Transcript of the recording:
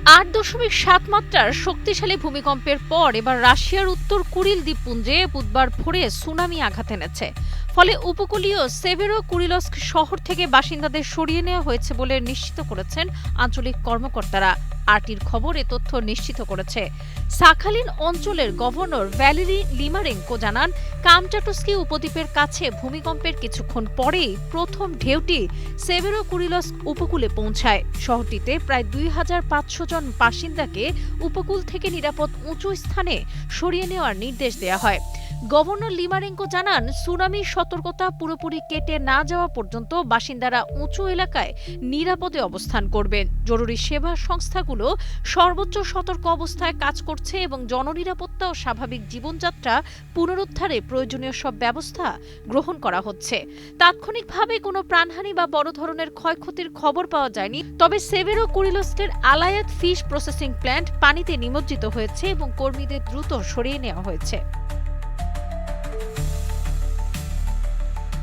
8.7 মাত্রার শক্তিশালী ভূমিকম্পের পর এবার রাশিয়ার উত্তর কুরিল দ্বীপপুঞ্জে বুধবার ভোরে সুনামি আঘাত এনেছে। ফলে উপকূলীয় সেভেরো কুরিলস্ক শহর থেকে বাসিন্দাদের সরিয়ে নেওয়া হয়েছে বলে নিশ্চিত করেছেন আঞ্চলিক কর্মকর্তারা। আরটির খবর এ তথ্য নিশ্চিত করেছে। সাখালিন অঞ্চলের গভর্নর ভ্যালেরি লিমারেঙ্কো জানান, কামচাটস্কি উপদ্বীপের কাছে ভূমিকম্পের কিছুক্ষণ পরেই প্রথম ঢেউটি সেভেরো কুরিলস্ক উপকূলে পৌঁছায়। শহরটিতে প্রায় 2500 জন বাসিন্দাকে উপকূল থেকে নিরাপদ উঁচু স্থানে সরিয়ে নেওয়ার নির্দেশ দেওয়া হয়। গভর্নর লিমারেঙ্কো জানান, সুনামির সতর্কতা পুরোপুরি কেটে না যাওয়া পর্যন্ত বাসিন্দারা উঁচু এলাকায় নিরাপদে অবস্থান করবেন। জরুরি সেবা সংস্থাগুলো সর্বোচ্চ সতর্ক অবস্থায় কাজ করছে এবং জননিরাপত্তা ও স্বাভাবিক জীবনযাত্রা পুনরুদ্ধারে প্রয়োজনীয় সব ব্যবস্থা গ্রহণ করা হচ্ছে। তাৎক্ষণিকভাবে কোনো প্রাণহানি বা বড় ধরনের ক্ষয়ক্ষতির খবর পাওয়া যায়নি। তবে সেভেরো কুরিলস্কের আলায়াত ফিশ প্রসেসিং প্ল্যান্ট পানিতে নিমজ্জিত হয়েছে এবং কর্মীদের দ্রুত সরিয়ে নেওয়া হয়েছে।